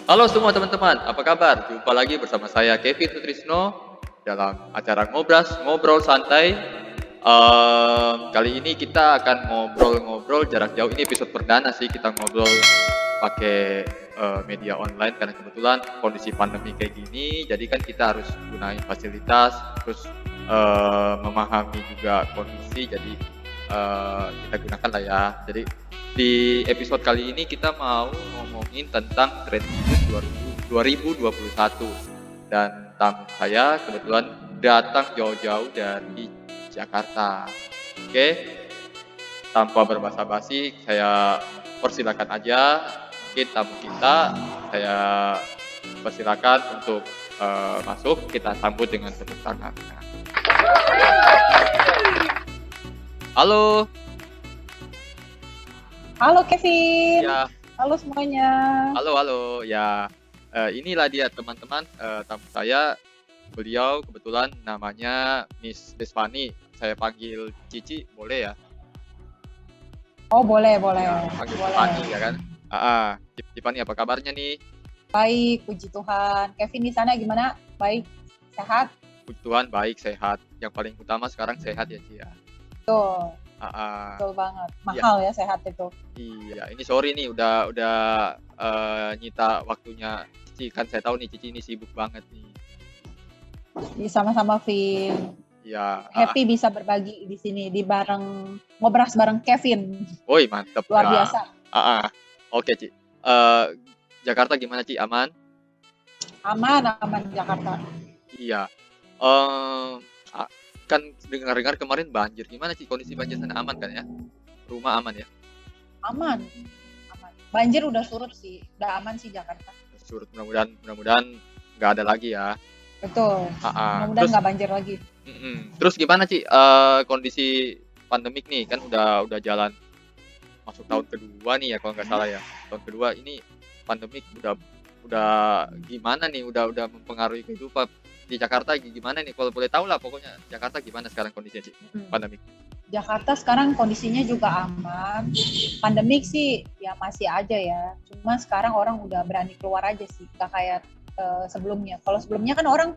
Halo semua teman-teman, apa kabar? Jumpa lagi bersama saya Kevin Sutrisno dalam acara Ngobrol Santai. Kali ini kita akan ngobrol-ngobrol jarak jauh. Ini episode perdana sih kita ngobrol pakai media online karena kebetulan kondisi pandemi kayak gini. Jadi kan kita harus gunain fasilitas, terus memahami juga kondisi. Jadi kita gunakan lah ya. Jadi di episode kali ini kita mau ngomongin tentang tren hidup 2021 dan tamu saya kebetulan datang jauh-jauh dari Jakarta. Oke, tanpa berbasa-basi saya persilakan aja mungkin tamu kita, saya persilakan untuk masuk, kita sambut dengan tepuk tangan. Halo. Halo Kevin. Ya. Halo semuanya. Halo. Ya, inilah dia teman-teman, tamu saya. Beliau kebetulan namanya Miss Desvani. Saya panggil Cici, boleh ya? Oh boleh. Ya, panggil Desvani ya kan? Desvani apa kabarnya nih? Baik, puji Tuhan. Kevin di sana gimana? Baik, sehat? Puji Tuhan, baik, sehat. Yang paling utama sekarang sehat ya, Ci ya. Betul. Betul banget. Mahal ya sehat itu. Iya, ini sorry nih udah nyita waktunya Cici, kan saya tahu nih Cici ini sibuk banget nih. Sama-sama Vin. Ya. Happy bisa berbagi di sini di ngobras bareng Kevin. Woi, mantep. Luar biasa. Oke, Ci. Jakarta gimana, Ci? Aman? Aman Jakarta. Iya. Kan dengar-dengar kemarin banjir. Gimana sih kondisi banjir sana, aman kan ya? Rumah aman ya? Aman. Banjir udah surut sih, udah aman sih Jakarta. Surut, mudah-mudahan nggak ada lagi ya. Betul. Mudah-mudahan nggak banjir lagi. Terus gimana sih kondisi pandemik nih, kan udah jalan masuk tahun kedua nih ya kalau nggak salah ya. Tahun kedua ini pandemik udah gimana nih? Udah mempengaruhi kehidupan di Jakarta gimana nih, kalau boleh tahu lah pokoknya Jakarta gimana sekarang kondisinya sih pandemik? Jakarta sekarang kondisinya juga aman, pandemik sih ya masih aja ya, cuma sekarang orang udah berani keluar aja sih, gak kayak sebelumnya. Kalau sebelumnya kan orang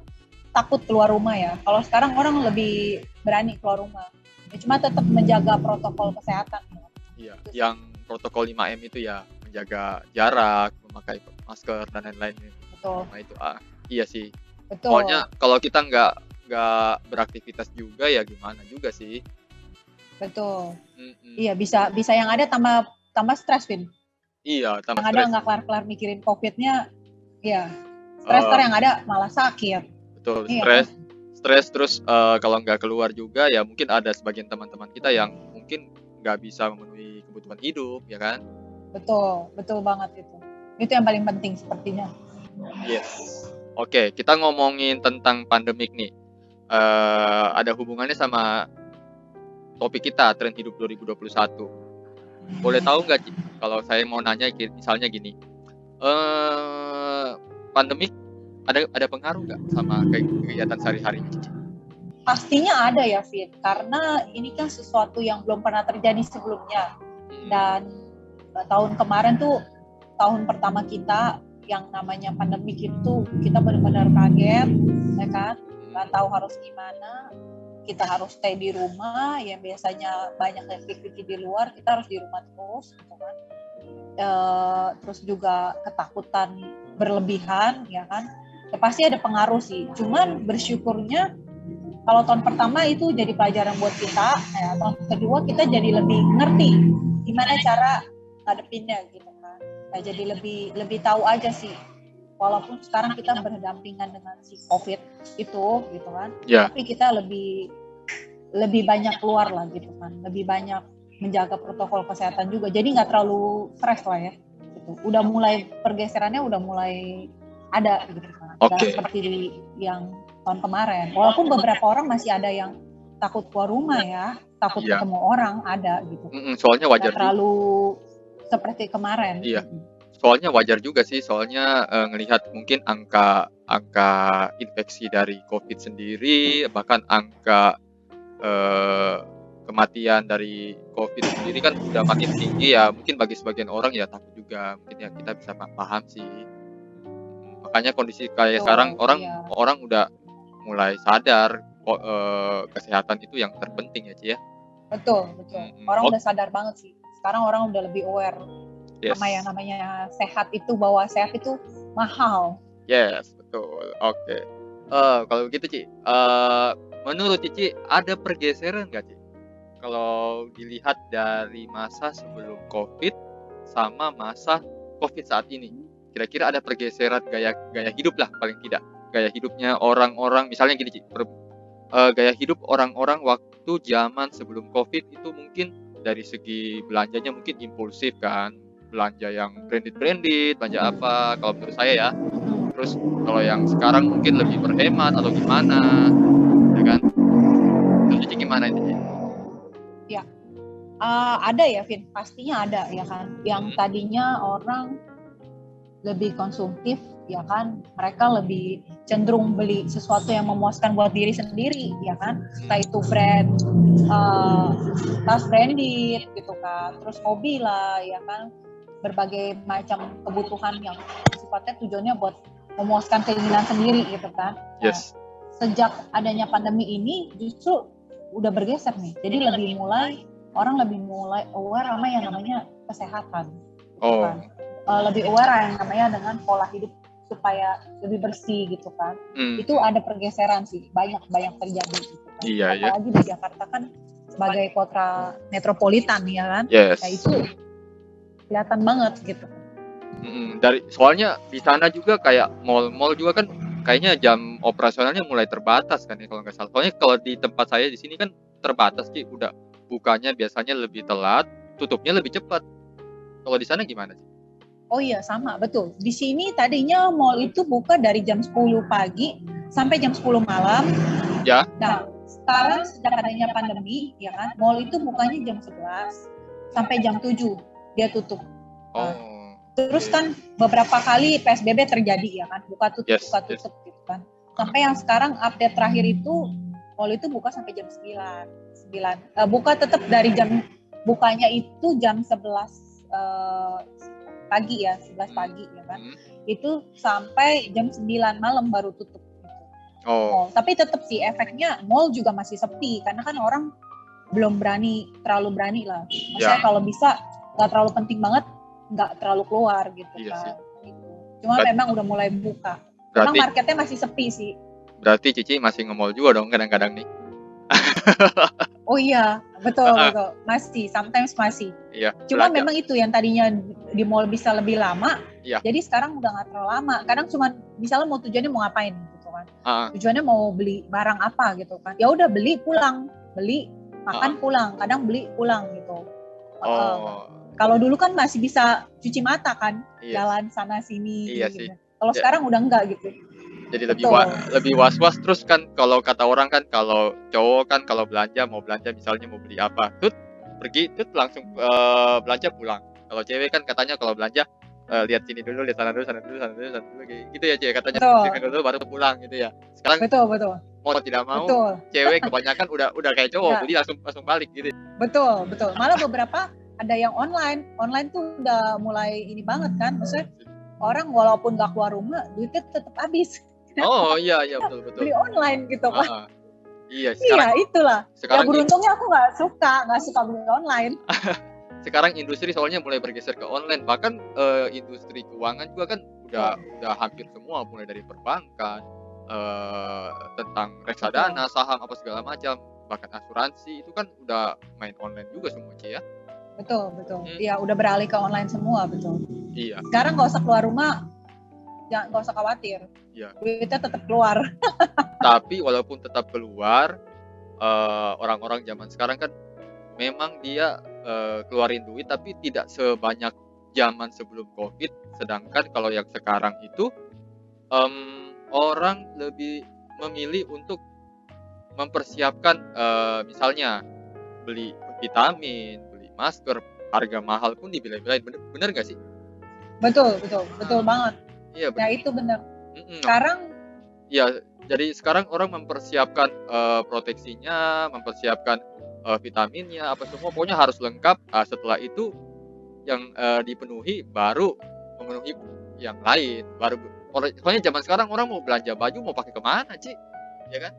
takut keluar rumah ya, kalau sekarang orang lebih berani keluar rumah ya, cuma tetap menjaga protokol kesehatan ya. Iya, yang protokol 5M itu ya, menjaga jarak, memakai masker dan lain-lain. Betul. Nah itu iya sih. Betul. Pokoknya kalau kita nggak beraktivitas juga ya gimana juga sih. Betul. Iya, bisa yang ada tambah stres, Vin. Iya, tambah yang stres. Ada nggak kelar-kelar mikirin COVID-nya, ya stres yang ada malah sakit. Betul, iya. Stres terus kalau nggak keluar juga ya mungkin ada sebagian teman-teman kita yang mungkin nggak bisa memenuhi kebutuhan hidup, ya kan? Betul banget itu. Itu yang paling penting sepertinya. Yes. Oke, kita ngomongin tentang pandemik nih. Ada hubungannya sama topik kita, tren hidup 2021. Boleh tahu nggak, Ci? Kalau saya mau nanya misalnya gini, pandemik ada pengaruh nggak sama kegiatan sehari-hari, Cici? Pastinya ada ya, Fit. Karena ini kan sesuatu yang belum pernah terjadi sebelumnya. Dan tahun kemarin tuh tahun pertama kita yang namanya pandemik itu, kita benar-benar kaget, ya kan? Nggak tahu harus gimana. Kita harus stay di rumah, yang biasanya banyak aktivitas di luar, kita harus di rumah terus, gitu kan? Terus juga ketakutan berlebihan, ya kan? Ya, pasti ada pengaruh sih. Cuman bersyukurnya kalau tahun pertama itu jadi pelajaran buat kita, ya, tahun kedua kita jadi lebih ngerti gimana cara ngadepinnya gitu kan. Nah, jadi lebih tahu aja sih. Walaupun sekarang kita berdampingan dengan si COVID itu gitu kan. Yeah. Tapi kita lebih banyak keluar lah gitu kan. Lebih banyak menjaga protokol kesehatan juga. Jadi nggak terlalu stres lah ya. Gitu. Udah mulai pergeserannya udah mulai ada gitu kan. Okay. Seperti yang tahun kemarin. Walaupun beberapa orang masih ada yang takut keluar rumah ya, takut ketemu orang ada gitu. Soalnya wajar. Nggak terlalu seperti kemarin. Iya. Soalnya wajar juga sih, soalnya ngelihat mungkin angka infeksi dari COVID sendiri, bahkan angka kematian dari COVID sendiri kan udah makin tinggi ya. Mungkin bagi sebagian orang ya takut juga, mungkin ya kita bisa paham sih. Makanya kondisi kayak sekarang Betul, orang iya. orang udah mulai sadar kok kesehatan itu yang terpenting ya, Ci, ya. Betul, betul. Orang udah sadar banget sih. Sekarang orang udah lebih aware sama yang Yes. namanya sehat itu, bahwa sehat itu mahal. Yes, betul. Oke. Kalau begitu, Ci, menurut Cici ada pergeseran nggak, Ci? Kalau dilihat dari masa sebelum Covid sama masa Covid saat ini, kira-kira ada pergeseran gaya gaya hidup lah paling tidak. Gaya hidupnya orang-orang, misalnya gini, Ci, gaya hidup orang-orang waktu zaman sebelum Covid itu mungkin dari segi belanjanya mungkin impulsif kan, belanja yang branded-branded, belanja apa, kalau menurut saya ya. Terus kalau yang sekarang mungkin lebih berhemat atau gimana, ya kan? Menurut Cici gimana itu, Ci? Ya, ada ya, Vin. Pastinya ada ya kan. Yang tadinya orang lebih konsumtif, ya kan. Mereka lebih cenderung beli sesuatu yang memuaskan buat diri sendiri, ya kan. Entah itu brand, tas branded gitu kan. Terus hobi lah, ya kan. Berbagai macam kebutuhan yang sifatnya tujuannya buat memuaskan keinginan sendiri gitu kan. Nah, Yes. sejak adanya pandemi ini justru udah bergeser nih. Jadi orang lebih mulai aware sama yang namanya kesehatan. Gitu kan. Lebih aware yang namanya dengan pola hidup supaya lebih bersih gitu kan. Itu ada pergeseran sih, banyak terjadi gitu kan. Iya, Apalagi di Jakarta kan sebagai kota metropolitan ya kan. Yes. Nah, itu kelihatan banget gitu. Soalnya di sana juga kayak mall-mall juga kan kayaknya jam operasionalnya mulai terbatas kan ya kalau nggak salah. Soalnya kalau di tempat saya di sini kan terbatas sih, udah bukanya biasanya lebih telat, tutupnya lebih cepat. Kalau di sana gimana sih? Oh iya, sama, betul. Di sini tadinya mall itu buka dari jam 10 pagi sampai jam 10 malam. Ya. Nah, sekarang sejak adanya pandemi, ya kan, mall itu bukanya jam 11 sampai jam 7 dia tutup. Nah, terus kan beberapa kali PSBB terjadi ya kan, buka tutup gitu kan. Sampai yang sekarang update terakhir itu mall itu buka sampai jam 9. Buka tetap dari jam bukanya itu jam 11 pagi ya, 11 pagi ya kan. Itu sampai jam 9 malam baru tutup gitu. Tapi tetap sih efeknya mall juga masih sepi karena kan orang belum terlalu berani lah. Maksudnya kalau bisa nggak terlalu penting banget, nggak terlalu keluar gitu kan. Gitu. Cuma memang udah mulai buka. Memang marketnya masih sepi sih. Berarti Cici masih nge-mall juga dong kadang-kadang nih. Oh iya, betul. Masih, sometimes masih. Iya. Cuma memang itu yang tadinya di mall bisa lebih lama, jadi sekarang udah nggak terlalu lama. Kadang cuma misalnya tujuannya mau ngapain gitu kan. Tujuannya mau beli barang apa gitu kan. Ya udah beli pulang, makan pulang, kadang beli pulang gitu. Kalau dulu kan masih bisa cuci mata kan, jalan sana sini. Iya gitu. sih. Kalau sekarang udah enggak gitu. Jadi lebih was-was. Terus kan kalau kata orang kan, kalau cowok kan kalau mau belanja misalnya mau beli apa, pergi langsung belanja pulang. Kalau cewek kan katanya kalau belanja lihat sini dulu, lihat sana dulu gitu ya, cewek katanya sini dulu baru pulang gitu ya. Sekarang betul. Mau tidak mau, cewek kebanyakan udah kayak cowok, jadi langsung balik gitu. Betul. Malah beberapa ada yang online tuh udah mulai ini banget kan, maksudnya orang walaupun nggak keluar rumah, duitnya tetap habis. Oh iya betul. Beli online gitu kan. Iya, sekarang, itulah. Ya beruntungnya aku nggak suka beli online. Sekarang industri soalnya mulai bergeser ke online, bahkan industri keuangan juga kan udah hampir semua, mulai dari perbankan, tentang reksadana, saham apa segala macam, bahkan asuransi itu kan udah main online juga semua, Ci ya. Betul. Iya, udah beralih ke online semua, betul. Iya. Sekarang nggak usah keluar rumah, nggak usah khawatir. Iya. Duitnya tetap keluar. Tapi walaupun tetap keluar, orang-orang zaman sekarang kan memang dia keluarin duit tapi tidak sebanyak zaman sebelum Covid. Sedangkan kalau yang sekarang itu orang lebih memilih untuk mempersiapkan misalnya beli vitamin, beli masker, harga mahal pun dibela-belain. Bener nggak sih? Betul banget. Iya, ya itu bener. Sekarang jadi sekarang orang mempersiapkan proteksinya, mempersiapkan vitaminnya, apa semua pokoknya harus lengkap. Setelah itu yang dipenuhi baru memenuhi yang lain, baru Soalnya zaman sekarang orang mau belanja baju mau pakai kemana, Ci? Ya kan?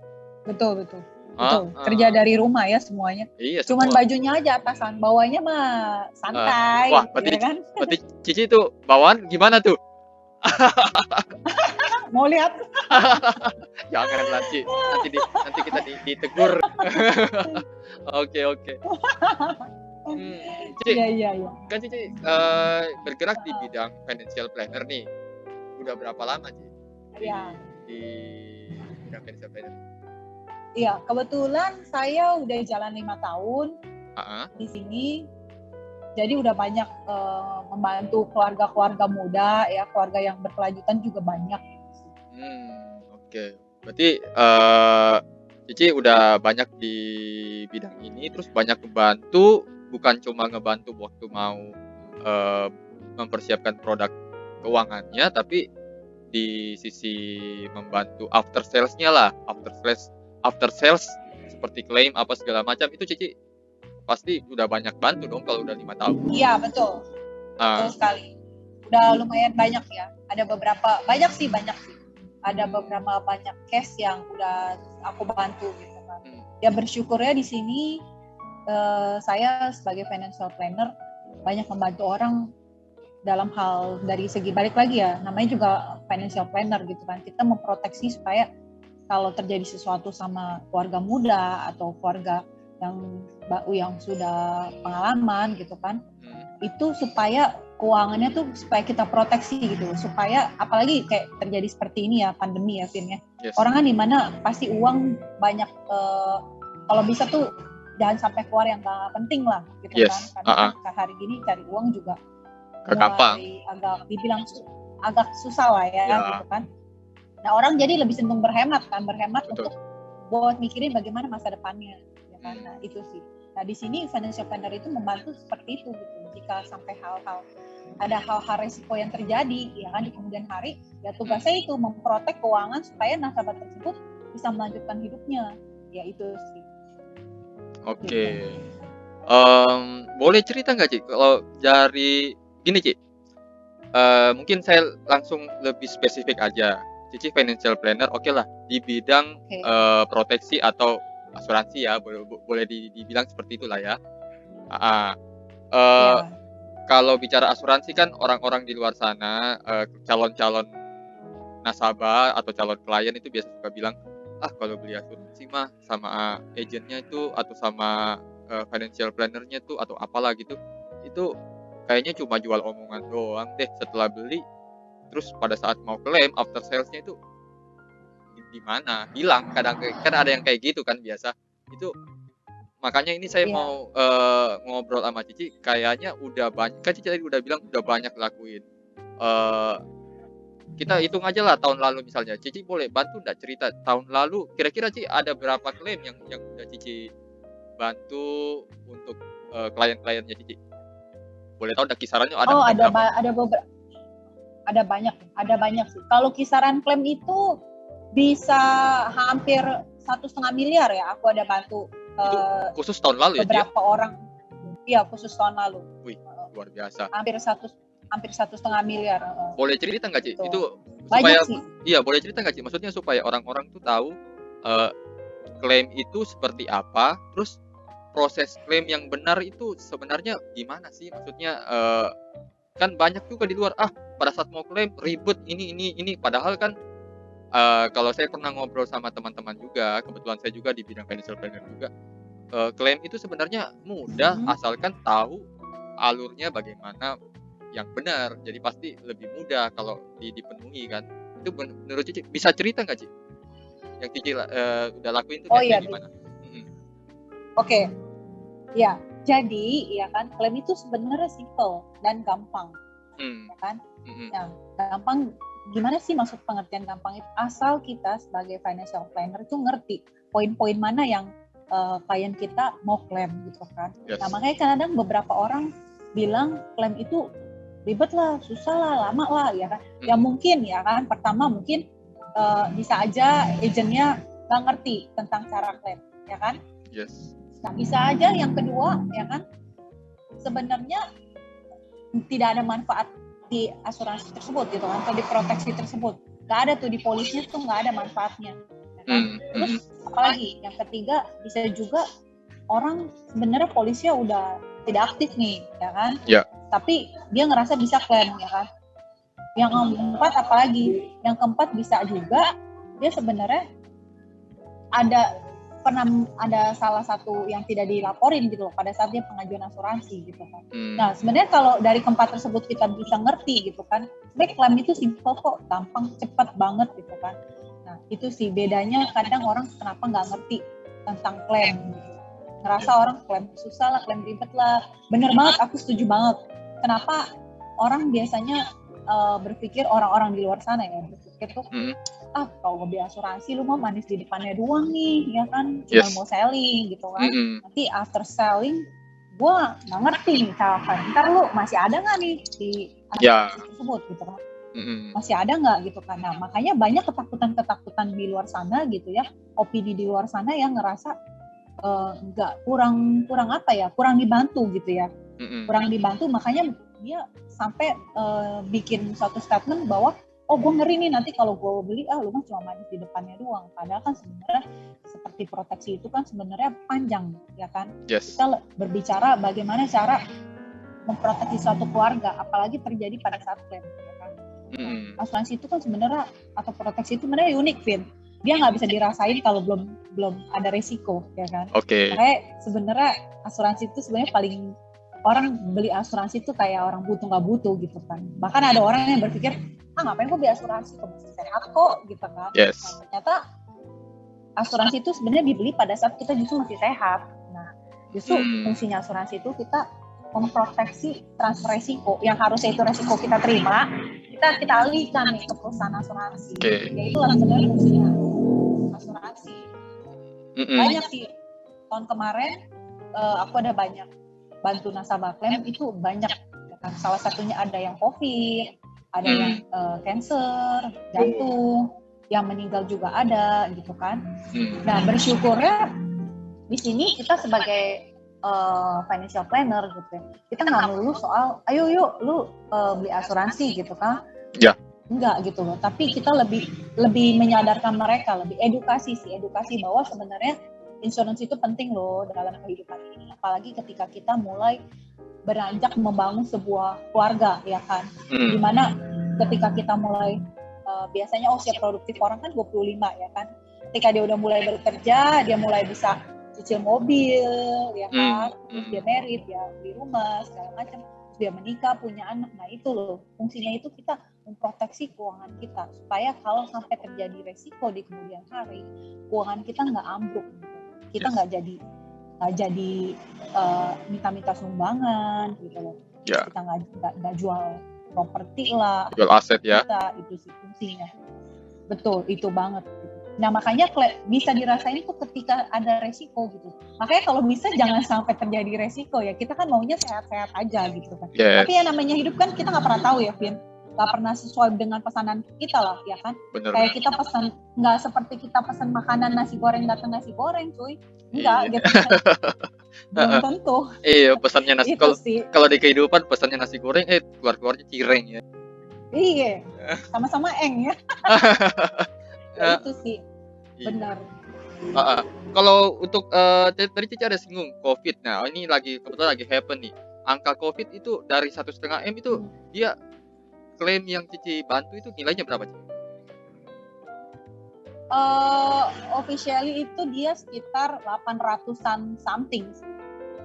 Betul. Ah, Kerja dari rumah ya semuanya. iya Cuman semua. bajunya aja atasan, bawahnya mah Wah, santai, ya kan? berarti Cici tuh bawaan gimana tuh? Mau lihat? Jangan lah, Ci. Nanti kita ditegur. Oke. Cici, Iya. kan Cici bergerak di bidang financial planner nih. Udah berapa lama, Ci? Iya. Di bidang financial planner. Iya, kebetulan saya udah jalan 5 tahun Ah, di sini. Jadi udah banyak membantu keluarga-keluarga muda ya, keluarga yang berkelanjutan juga banyak. oke. Berarti Cici udah banyak di bidang ini, terus banyak ngebantu, bukan cuma ngebantu waktu mau mempersiapkan produk keuangannya, tapi di sisi membantu after sales-nya lah, after sales seperti klaim apa segala macam itu Cici pasti udah banyak bantu dong kalau udah 5 tahun. Iya, betul. Betul sekali. Udah lumayan banyak ya. Ada beberapa, banyak sih. Ada beberapa banyak case yang udah aku bantu gitu kan. Ya bersyukurnya di sini saya sebagai financial planner banyak membantu orang dalam hal dari segi balik lagi ya, namanya juga financial planner gitu kan. Kita memproteksi supaya kalau terjadi sesuatu sama keluarga muda atau keluarga yang sudah pengalaman gitu kan, itu supaya keuangannya tuh supaya kita proteksi gitu, supaya apalagi kayak terjadi seperti ini ya, pandemi ya Vin ya. Yes. Orang kan dimana pasti uang banyak, kalau bisa tuh jangan sampai keluar yang gak penting lah gitu. Yes. Kan, karena kan hari gini cari uang juga gampang, agak dibilang agak susah lah ya gitu kan. Nah orang jadi lebih cenderung berhemat betul. untuk buat mikirin bagaimana masa depannya ya kan. Nah itu sih. Nah di sini financial planner itu membantu seperti itu gitu. Jika sampai ada hal-hal resiko yang terjadi ya kan di kemudian hari, ya tugasnya itu memprotek keuangan supaya nasabah tersebut bisa melanjutkan hidupnya. Ya itu sih. Oke. Gitu. Boleh cerita nggak Ci kalau dari gini Ci, mungkin saya langsung lebih spesifik aja. Cici financial planner, oke lah di bidang proteksi atau asuransi ya, boleh dibilang seperti itulah ya. Kalau bicara asuransi kan orang-orang di luar sana, calon-calon nasabah atau calon klien itu biasa suka bilang, kalau beli asuransi mah sama agennya itu atau sama financial planner-nya tuh atau apalah gitu, itu kayaknya cuma jual omongan doang deh. Setelah beli terus pada saat mau klaim after sales-nya itu gimana? Hilang. Kadang kan ada yang kayak gitu kan biasa. Itu makanya ini saya mau ngobrol sama Cici, kayaknya udah banyak, kan Cici tadi udah bilang udah banyak lakuin. Kita hitung aja lah tahun lalu misalnya. Cici boleh bantu nggak cerita tahun lalu kira-kira Cici ada berapa klaim yang udah Cici bantu untuk klien-kliennya Cici? Boleh tahu kisarannya ada berapa? Ada banyak sih. Kalau kisaran klaim itu bisa hampir 1,5 miliar ya. Aku ada bantu. Itu khusus tahun lalu ya? Beberapa orang. Iya, khusus tahun lalu. Wih, luar biasa. Hampir 1,5 miliar. Boleh cerita nggak Ci? Itu banyak supaya sih. Iya, boleh cerita nggak Ci? Maksudnya supaya orang-orang tuh tahu klaim itu seperti apa, terus proses klaim yang benar itu sebenarnya gimana sih? Maksudnya kan banyak juga di luar pada saat mau klaim ribet ini padahal kan kalau saya pernah ngobrol sama teman-teman juga, kebetulan saya juga di bidang financial planner juga, klaim itu sebenarnya mudah asalkan tahu alurnya bagaimana yang benar, jadi pasti lebih mudah kalau dipenuhi kan. Itu menurut Cici bisa cerita nggak Ci? Yang Cici udah lakuin itu kayak gimana? Oke. Ya, jadi ya kan klaim itu sebenarnya simple dan gampang, ya kan? Nah, gampang gimana sih maksud pengertian gampang itu? Asal kita sebagai financial planner itu ngerti poin-poin mana yang klien kita mau klaim gitu kan? Yes. Nah makanya kadang beberapa orang bilang klaim itu ribet lah, susah lah, lama lah, ya kan? Ya mungkin ya kan. Pertama mungkin bisa aja agennya nggak ngerti tentang cara klaim, ya kan? Yes. Nah, bisa aja yang kedua ya kan sebenarnya tidak ada manfaat di asuransi tersebut gitu kan, atau di proteksi tersebut. Nggak ada tuh di polisnya tuh nggak ada manfaatnya. Ya kan? Terus apalagi yang ketiga bisa juga orang sebenarnya polisnya udah tidak aktif nih, ya kan? Ya. Tapi dia ngerasa bisa klaim, ya kan? Yang keempat apalagi? Yang keempat bisa juga dia sebenarnya pernah ada salah satu yang tidak dilaporin gitu loh pada saat dia pengajuan asuransi gitu kan. Nah sebenarnya kalau dari keempat tersebut kita bisa ngerti gitu kan, sebenarnya klaim itu simpel kok, gampang, cepat banget gitu kan. Nah itu sih bedanya, kadang orang kenapa nggak ngerti tentang klaim gitu. Ngerasa orang klaim susah lah, klaim ribet lah. Bener banget, aku setuju banget. Kenapa orang biasanya berpikir, orang-orang di luar sana ya berpikir tuh, kalau gue beli asuransi lu mau manis di depannya doang nih, ya kan, cuma mau selling gitu kan. Nanti after selling gue nggak ngerti nih misalkan, ntar lu masih ada nggak nih di asuransi tersebut gitu kan, masih ada nggak gitu kan. Nah makanya banyak ketakutan di luar sana gitu ya, opini di luar sana yang ngerasa nggak kurang apa ya, kurang dibantu gitu ya, kurang dibantu, makanya dia sampai bikin suatu statement bahwa gue ngeri nih nanti kalau gue beli lu mah cuma manis di depannya doang. Padahal kan sebenarnya seperti proteksi itu kan sebenarnya panjang ya kan. Kita berbicara bagaimana cara memproteksi suatu keluarga, apalagi terjadi pada saat klaim ya kan. Asuransi itu kan sebenarnya, atau proteksi itu sebenarnya unik, Vin. Dia nggak bisa dirasain kalau belum ada resiko ya kan. Makanya sebenarnya asuransi itu sebenarnya paling, orang beli asuransi itu kayak orang butuh nggak butuh gitu kan. Bahkan ada orang yang berpikir, ngapain gue beli asuransi, kok masih sehat kok gitu kan. Nah, ternyata asuransi itu sebenarnya dibeli pada saat kita justru masih sehat. Nah justru fungsinya asuransi itu kita memproteksi transfer resiko yang harusnya itu resiko kita terima, kita alihkan nih ke perusahaan asuransi. Yaitu sebenarnya fungsinya asuransi. Banyak sih tahun kemarin aku ada banyak bantu nasabah klaim itu banyak ya kan. Salah satunya ada yang COVID, ada yang cancer, jantung, yang meninggal juga ada gitu kan. Nah bersyukurnya di sini kita sebagai financial planner gitu ya, kita nggak melulu soal ayo yuk lu beli asuransi gitu kan. Enggak gitu loh, tapi kita lebih menyadarkan mereka, lebih edukasi bahwa sebenarnya insurance itu penting loh dalam kehidupan ini, apalagi ketika kita mulai beranjak membangun sebuah keluarga ya kan. Dimana ketika kita mulai biasanya usia produktif orang kan 25 ya kan, ketika dia udah mulai bekerja, dia mulai bisa cicil mobil ya kan, terus dia married, dia beli rumah segala macam, terus dia menikah, punya anak. Nah itu loh fungsinya, itu kita memproteksi keuangan kita supaya kalau sampai terjadi resiko di kemudian hari, keuangan kita nggak ambruk gitu. Kita nggak jadi minta sumbangan gitu loh. Kita nggak jual properti lah, jual aset ya. Itu sih fungsinya. Betul, itu banget. Nah makanya bisa dirasain itu ketika ada resiko gitu. Makanya kalau bisa jangan sampai terjadi resiko ya. Kita kan maunya sehat-sehat aja gitu kan. Tapi yang namanya hidup kan kita nggak pernah tahu ya, Vin. Nggak pernah sesuai dengan pesanan kita lah ya kan. Kayak kita pesan, nggak seperti kita pesan makanan nasi goreng datang nasi goreng cuy. Enggak gitu kan. Belum tentu. Iya pesannya nasi, kalau di kehidupan pesannya nasi goreng, keluarnya cireng ya. Iya, sama-sama eng ya. Ya itu sih, benar. Kalau untuk tadi Cici ada singgung COVID. Nah ini kebetulan lagi happen nih. Angka COVID itu dari 1,5 M itu dia klaim yang Cici bantu itu nilainya berapa Cici? Officially itu dia sekitar 800-an something.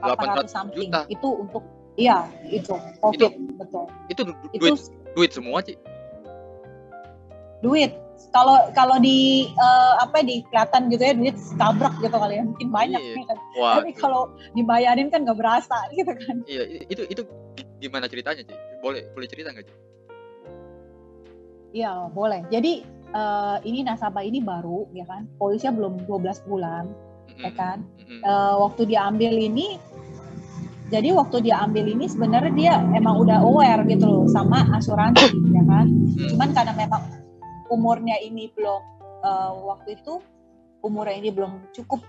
800 something. Juta. Itu untuk itu COVID betul. Itu duit semua Ci. Duit. Kalau di di kelihatan gitu ya, duit kabrak gitu kali ya, mungkin banyak nih kan. Tapi kalau dibayarin kan nggak berasa gitu kan. Iya, itu gimana ceritanya Ci? Boleh cerita nggak Ci? Iya boleh. Jadi ini nasabah ini baru ya kan, polisnya belum 12 bulan ya kan. Waktu dia ambil ini sebenarnya dia emang udah aware gitu loh sama asuransi ya kan. Cuman karena memang umurnya ini belum waktu itu umurnya ini belum cukup,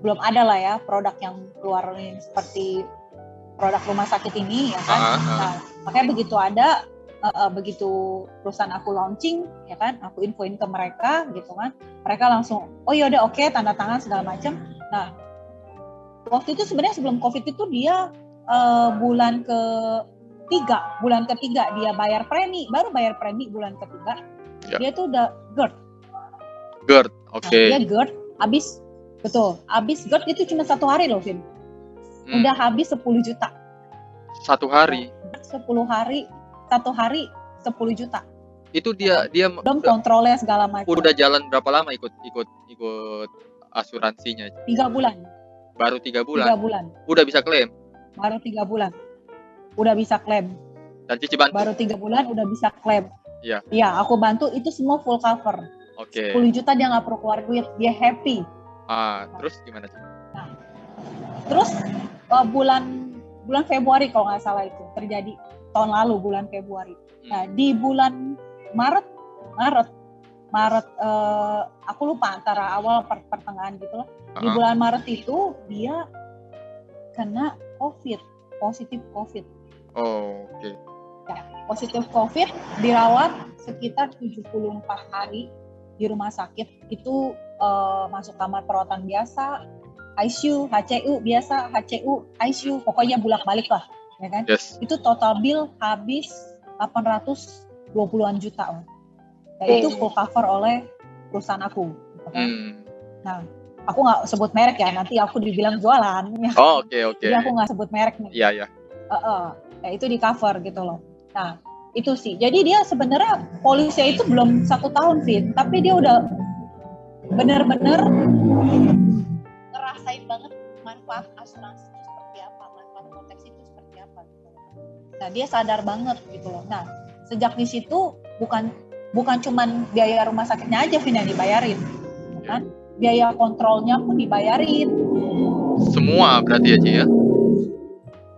belum ada lah ya produk yang keluar seperti produk rumah sakit ini ya kan. Nah, makanya begitu ada begitu perusahaan aku launching, ya kan, aku infoin ke mereka gitu kan, mereka langsung oh ya udah oke, tanda tangan segala macam. Nah waktu itu sebenarnya sebelum COVID itu dia bulan ketiga dia bayar premi, baru bayar premi bulan ketiga. Ya. Dia tuh udah GERD. Oke. Dia GERD, habis GERD itu cuma 1 hari loh, Vin. Udah habis 10 juta. 1 hari. 10 hari, 1 hari 10 juta. Itu dia belum kontrolnya segala macam. Udah jalan berapa lama ikut asuransinya? 3 bulan. Baru 3 bulan. 3 bulan. Udah bisa klaim. Baru 3 bulan. Udah bisa klaim. Dan Cici bantu. Baru 3 bulan udah bisa klaim. Iya. Iya, aku bantu itu semua full cover. Oke. 10 juta dia nggak perlu keluar duit, dia happy. Terus gimana sih? Nah, terus bulan Februari kalau nggak salah itu terjadi tahun lalu bulan Februari. Nah di bulan Maret aku lupa antara awal pertengahan gitu loh. Di bulan Maret itu dia kena positif COVID. Oke. Ya, positif COVID, dirawat sekitar 74 hari di rumah sakit. Itu masuk kamar perawatan biasa, ICU, HCU biasa, HCU, ICU, pokoknya bolak-balik lah, ya kan? Yes. Itu total bill habis 820-an juta. Nah, itu full cover oleh perusahaan aku, gitu kan? Nah, aku nggak sebut merek ya, nanti aku dibilang jualan. Oke. Jadi aku nggak sebut merek nih. Iya. Ya, itu di cover gitu loh. Nah, itu sih. Jadi dia sebenarnya polisnya itu belum 1 tahun, Vin, tapi dia udah benar-benar ngerasain banget manfaat asuransi itu seperti apa, manfaat proteksi itu seperti apa gitu. Nah dia sadar banget gitu loh. Nah sejak di situ bukan cuman biaya rumah sakitnya aja Vin yang dibayarin, kan? Biaya kontrolnya pun dibayarin. Semua berarti ya Ci ya?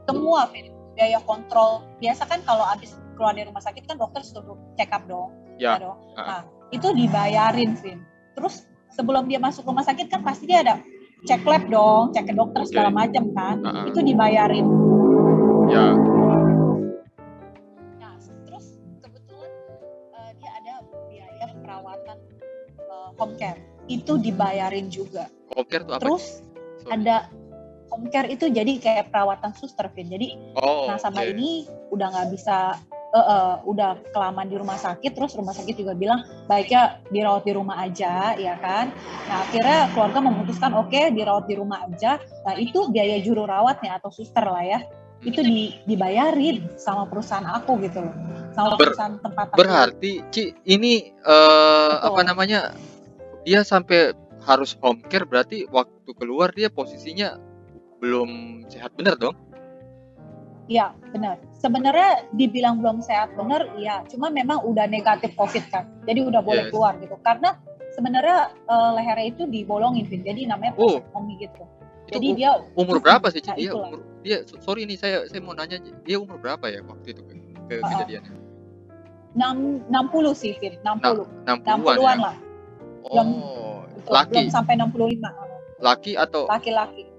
Semua Vin. Biaya kontrol biasa kan kalau habis keluar dari rumah sakit kan dokter suruh check up dong. Ya. Dong. Nah itu dibayarin Vin. Terus sebelum dia masuk rumah sakit kan pasti dia ada cek lab dong, cek ke dokter segala macam kan, itu dibayarin. Ya. Nah, terus kebetulan dia ada biaya perawatan home care, itu dibayarin juga. Home care itu apa? Terus ada home care itu jadi kayak perawatan suster, Vin. Jadi nasabah ini udah nggak bisa udah kelamaan di rumah sakit, terus rumah sakit juga bilang baiknya dirawat di rumah aja, ya kan. Nah akhirnya keluarga memutuskan oke, dirawat di rumah aja. Nah itu biaya juru rawatnya atau suster lah ya, itu dibayarin sama perusahaan aku gitu loh, sama perusahaan tempat aku. Berarti Ci ini apa namanya, dia sampai harus home care, berarti waktu keluar dia posisinya belum sehat bener dong? Iya, benar. Sebenarnya dibilang belum sehat benar, iya. Cuma memang udah negatif COVID kan, jadi udah boleh keluar gitu. Karena sebenarnya lehernya itu dibolongin, Vin. Jadi namanya vasektomi gitu. Jadi dia umur berapa sih Ci? Dia sorry nih saya mau nanya, dia umur berapa ya waktu itu ke kejadiannya? 60 sih, Vin. 60-an ya? lah. Laki. Belum sampai 65. Laki atau? Laki-laki.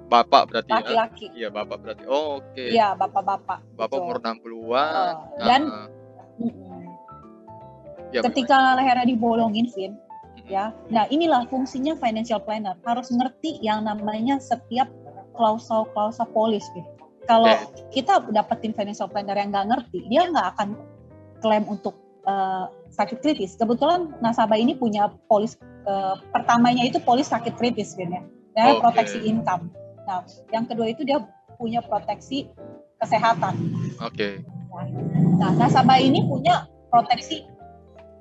Bapak berarti laki-laki. Iya, bapak berarti. Oke. Iya, bapak-bapak. Bapak umur 60-an. Dan ketika lehernya dibolongin, Vin, ya. Nah, inilah fungsinya financial planner. Harus ngerti yang namanya setiap klausul polis, Vin. Kalau kita dapetin financial planner yang nggak ngerti, dia nggak akan klaim untuk sakit kritis. Kebetulan nasabah ini punya polis pertamanya itu polis sakit kritis, Vin, ya. Proteksi income. Nah, yang kedua itu dia punya proteksi kesehatan. Oke. Nah, nasabah ini punya proteksi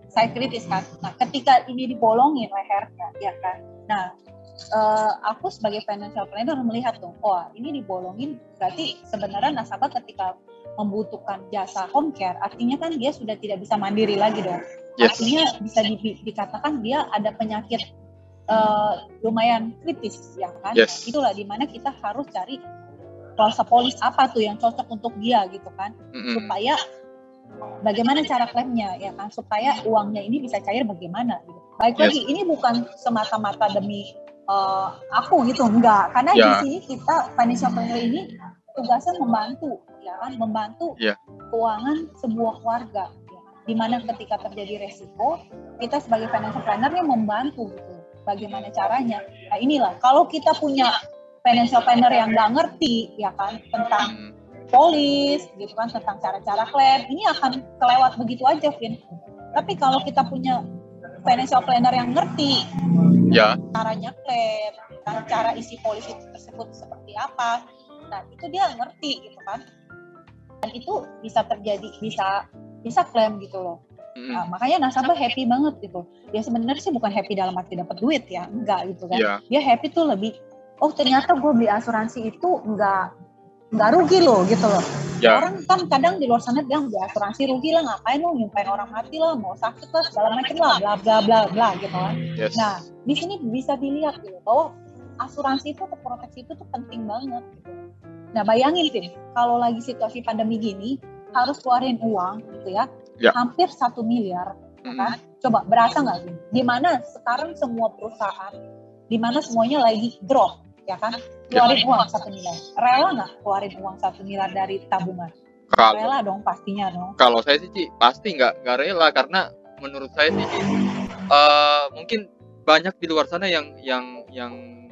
sakit kritis kan. Nah, ketika ini dibolongin lehernya, ya kan. Nah, aku sebagai financial planner melihat dong, ini dibolongin berarti sebenarnya nasabah ketika membutuhkan jasa home care, artinya kan dia sudah tidak bisa mandiri lagi dong. Yes. Artinya bisa dikatakan dia ada penyakit lumayan kritis, ya kan? Yes. Itulah dimana kita harus cari klausul polis apa tuh yang cocok untuk dia gitu kan, supaya bagaimana cara klaimnya, ya kan, supaya uangnya ini bisa cair bagaimana gitu. Baik lagi ini bukan semata-mata demi aku gitu, enggak, karena di sini kita financial planner ini tugasnya membantu, ya kan, membantu keuangan sebuah keluarga, ya. Dimana ketika terjadi resiko, kita sebagai financial planner yang membantu gitu. Bagaimana caranya? Nah inilah, kalau kita punya financial planner yang nggak ngerti, ya kan, tentang polis, gitu kan, tentang cara-cara klaim, ini akan kelewat begitu aja, Vin. Tapi kalau kita punya financial planner yang ngerti, Ya. caranya klaim, cara isi polis itu tersebut seperti apa, nah itu dia ngerti gitu kan, dan itu bisa terjadi, bisa klaim gitu loh. Nah, makanya nasabah happy banget gitu. Dia sebenarnya sih bukan happy dalam arti dapat duit ya, enggak gitu kan. Yeah. Dia happy tuh lebih, oh ternyata gue beli asuransi itu nggak rugi loh gitu loh. Yeah. Orang kan kadang di luar sana bilang beli asuransi rugi lah, ngapain lo nyumpain orang mati lah, mau sakit lah segala macam lah, bla bla bla bla gitu kan. Yes. Nah di sini bisa dilihat gitu bahwa asuransi itu atau proteksi itu tuh penting banget gitu. Nah bayangin Vin, kalau lagi situasi pandemi gini harus keluarin uang gitu ya, hampir 1 miliar, kan? Coba berasa nggak Vin? Dimana sekarang semua perusahaan, dimana semuanya lagi drop, ya kan? Keluarin uang 1 miliar, rela nggak keluarin uang 1 miliar dari tabungan? Rela dong pastinya dong. Kalau saya sih Ci, pasti nggak rela, karena menurut saya sih mungkin banyak di luar sana yang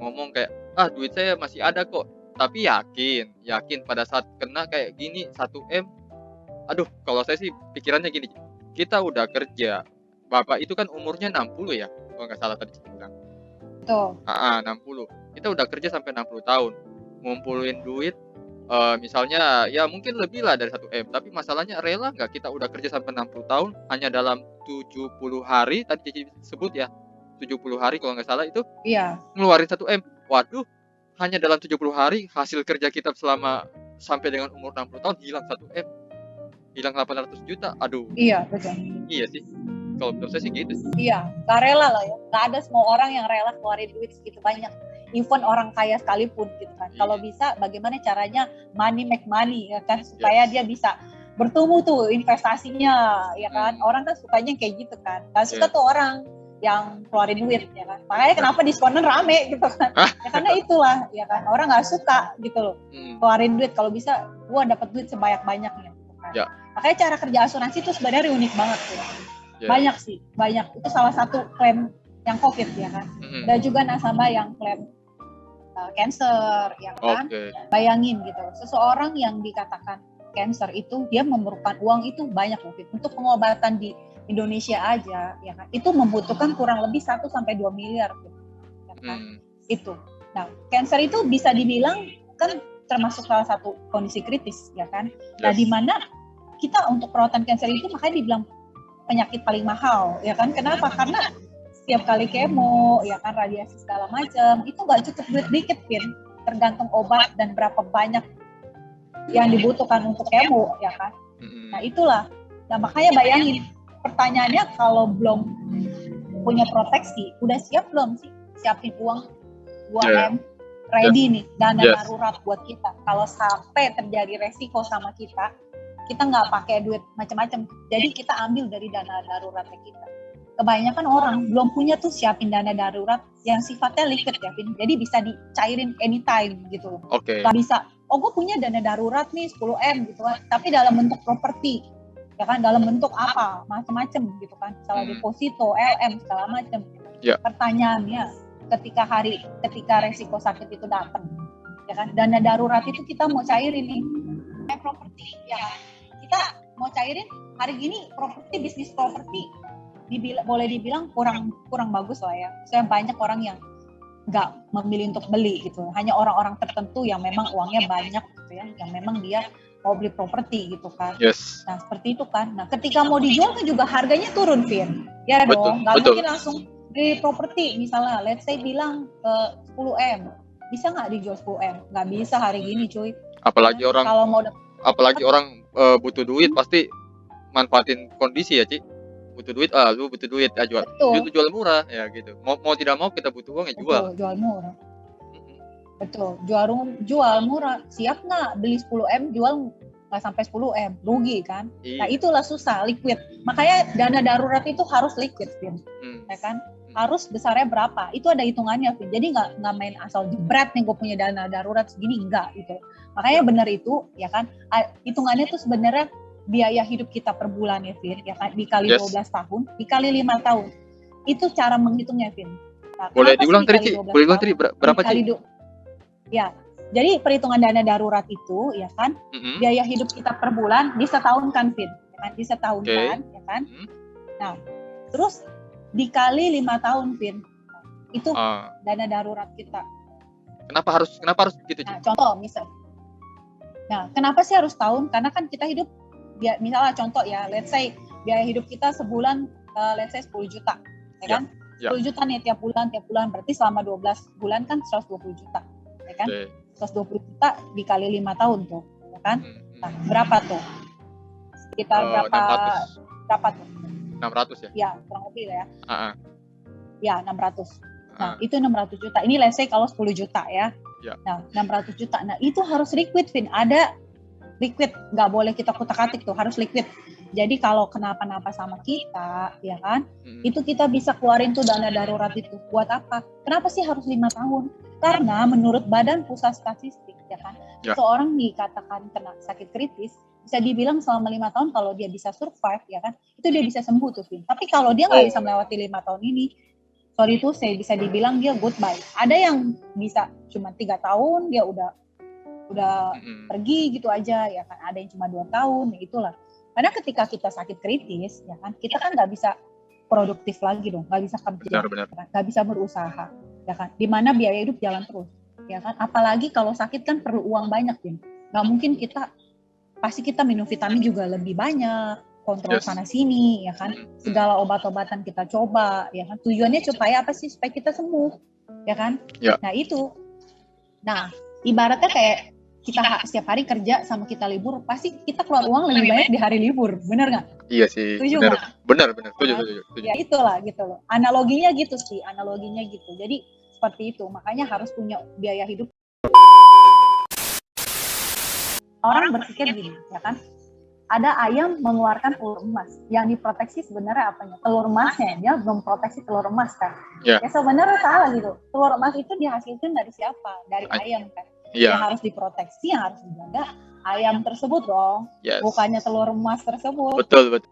ngomong kayak duit saya masih ada kok, tapi yakin pada saat kena kayak gini 1M, aduh kalau saya sih pikirannya gini, kita udah kerja, bapak itu kan umurnya 60 ya kalau nggak salah tadi bilang. Betul. 60, kita udah kerja sampai 60 tahun ngumpulin duit, misalnya ya mungkin lebih lah dari 1M, tapi masalahnya rela nggak kita udah kerja sampai 60 tahun hanya dalam 70 hari tadi Cici sebut ya, 70 hari kalau nggak salah itu, ngeluarin 1M. Waduh, hanya dalam 70 hari hasil kerja kita selama sampai dengan umur 60 tahun hilang 1M, hilang 800 juta. Aduh. Iya betul. Iya sih, kalau menurut saya sih gitu sih. Iya, gak rela lah ya, gak ada semua orang yang rela keluarin duit segitu banyak, even orang kaya sekalipun gitu kan. Kalau bisa bagaimana caranya money make money ya kan, supaya dia bisa bertumbuh tuh investasinya ya kan. Orang kan sukanya kayak gitu kan, gak suka tuh orang yang keluarin duit ya kan. Makanya kenapa diskonan rame gitu kan, ya karena itulah ya kan, orang gak suka gitu loh keluarin duit. Kalau bisa gua dapat duit sebanyak-banyaknya gitu kan. Makanya cara kerja asuransi itu sebenarnya unik banget tuh. Banyak sih, banyak. Itu salah satu klaim yang COVID ya kan. Dan juga nasabah yang klaim cancer ya kan. Bayangin gitu, seseorang yang dikatakan cancer itu dia memerlukan uang itu banyak mungkin untuk pengobatan di Indonesia aja ya kan. Itu membutuhkan kurang lebih 1-2 miliar gitu, ya kan. Itu. Nah, cancer itu bisa dibilang kan termasuk salah satu kondisi kritis ya kan. Nah, di mana kita untuk perawatan cancer itu makanya dibilang penyakit paling mahal ya kan. Kenapa? Karena setiap kali kemo ya kan, radiasi segala macam itu nggak cukup duit dikit Pin, tergantung obat dan berapa banyak yang dibutuhkan untuk kemo ya kan. Nah itulah, nah makanya bayangin pertanyaannya, kalau belum punya proteksi udah siap belum sih siapin uang 2M ready nih, dana darurat buat kita kalau sampai terjadi resiko sama kita nggak pakai duit macam-macam, jadi kita ambil dari dana daruratnya kita. Kebanyakan orang belum punya tuh siapin dana darurat yang sifatnya liquid ya, Vin. Jadi bisa dicairin anytime gitu. Nggak bisa, gue punya dana darurat nih 10M gitu kan, tapi dalam bentuk properti ya kan, dalam bentuk apa, macam-macam gitu kan, salah deposito, LM segala macam. Pertanyaannya, ketika resiko sakit itu datang ya kan, dana darurat itu kita mau cairin nih properti ya kan. Kita mau cairin hari gini properti, bisnis properti boleh dibilang kurang bagus lah ya. Saya banyak orang yang nggak memilih untuk beli gitu, hanya orang-orang tertentu yang memang uangnya banyak gitu ya, yang memang dia mau beli properti gitu kan. Nah seperti itu kan. Nah ketika mau dijual kan juga harganya turun Vin ya dong, nggak mungkin langsung beli properti misalnya let's say bilang 10M, bisa nggak dijual 10M? Nggak bisa hari gini cuy. Apalagi ya, orang kalau mau butuh duit pasti manfaatin kondisi ya Ci. Butuh duit, lu butuh duit jual murah ya gitu. Mau tidak mau kita butuh uang ya jual. Betul, jual murah. Betul, jual murah. Siap nggak beli 10M jual nggak sampai 10M, rugi kan? Nah itulah susah, liquid. Makanya dana darurat itu harus liquid, Vin. Ya kan? Harus besarnya berapa? Itu ada hitungannya, Vin. Jadi nggak main asal jebret nih gue punya dana darurat segini, enggak gitu. Makanya benar itu, ya kan? Hitungannya tuh sebenarnya biaya hidup kita per bulan ya Vin, ya kan, dikali Yes. 12 tahun, dikali 5 tahun. Itu cara menghitungnya Vin. Nah, Boleh kenapa sih diulang tadi, dikali Ci? 12 Boleh diulang tahun? tadi berapa, Ci? Dikali ya. Jadi perhitungan dana darurat itu ya kan, Mm-mm. biaya hidup kita per bulan disetahun kan Vin, ya kan? Disetahun Oke. kan, ya kan? Mm. Nah, terus dikali 5 tahun Vin. Itu Ah, dana darurat kita. kenapa harus begitu, Ci? Nah, contoh misal. Nah, kenapa sih harus tahun? Karena kan kita hidup, misalnya contoh ya, let's say biaya hidup kita sebulan, let's say 10 juta, ya kan? Ya. 10 juta nih tiap bulan, berarti selama 12 bulan kan 120 juta, ya kan? Oke. 120 juta dikali 5 tahun tuh, ya kan? Mm-mm. Nah, berapa tuh? Sekitar berapa 600. tuh? 600 ya? Ya, kurang lebih lah ya. Ah, Ya, 600. Nah, ah. itu 600 juta. Ini let's say kalau 10 juta ya. Ya. Nah, 600 juta. Nah, itu harus liquid, Vin. Ada liquid. Nggak boleh kita kutak-atik tuh. Harus liquid. Jadi kalau kenapa-napa sama kita, ya kan, itu kita bisa keluarin tuh dana darurat itu. Buat apa? Kenapa sih harus 5 tahun? Karena menurut Badan Pusat Statistik, ya kan, Ya. seorang dikatakan kena sakit kritis, bisa dibilang selama 5 tahun kalau dia bisa survive, ya kan, itu dia bisa sembuh tuh, Vin. Tapi kalau dia nggak bisa melewati 5 tahun ini, sorry tuh saya bisa dibilang dia goodbye. Ada yang bisa cuma 3 tahun, dia udah pergi gitu aja, ya kan. Ada yang cuma 2 tahun, ya itulah. Karena ketika kita sakit kritis, ya kan, kita kan nggak bisa produktif lagi dong, nggak bisa kerja, Benar. ya kan? Nggak bisa berusaha, ya kan. Dimana biaya hidup jalan terus, ya kan. Apalagi kalau sakit kan perlu uang banyak, Vin. Nggak mungkin pasti kita minum vitamin juga lebih banyak, kontrol sana sini, ya kan. Segala obat-obatan kita coba, ya kan. Tujuannya supaya apa sih? Supaya kita sembuh, ya kan. Ya. Nah itu. Nah ibaratnya kayak kita setiap hari kerja sama kita libur, pasti kita keluar uang lebih banyak di hari libur, bener nggak? Iya sih. Setuju Benar. nggak? Benar. Setuju. Ya itulah gitu loh. Analoginya gitu. Jadi seperti itu. Makanya harus punya biaya hidup. Orang berpikir gini, ya kan? Ada ayam mengeluarkan telur emas. Yang diproteksi sebenarnya apanya? Telur emasnya. Dia memproteksi telur emas kan? Ya. Ya sebenarnya salah gitu. Telur emas itu dihasilkan dari siapa? Dari ayam kan? Iya. Yang harus diproteksi, yang harus dijaga ayam tersebut dong. Yes. Bukannya telur emas tersebut. Betul.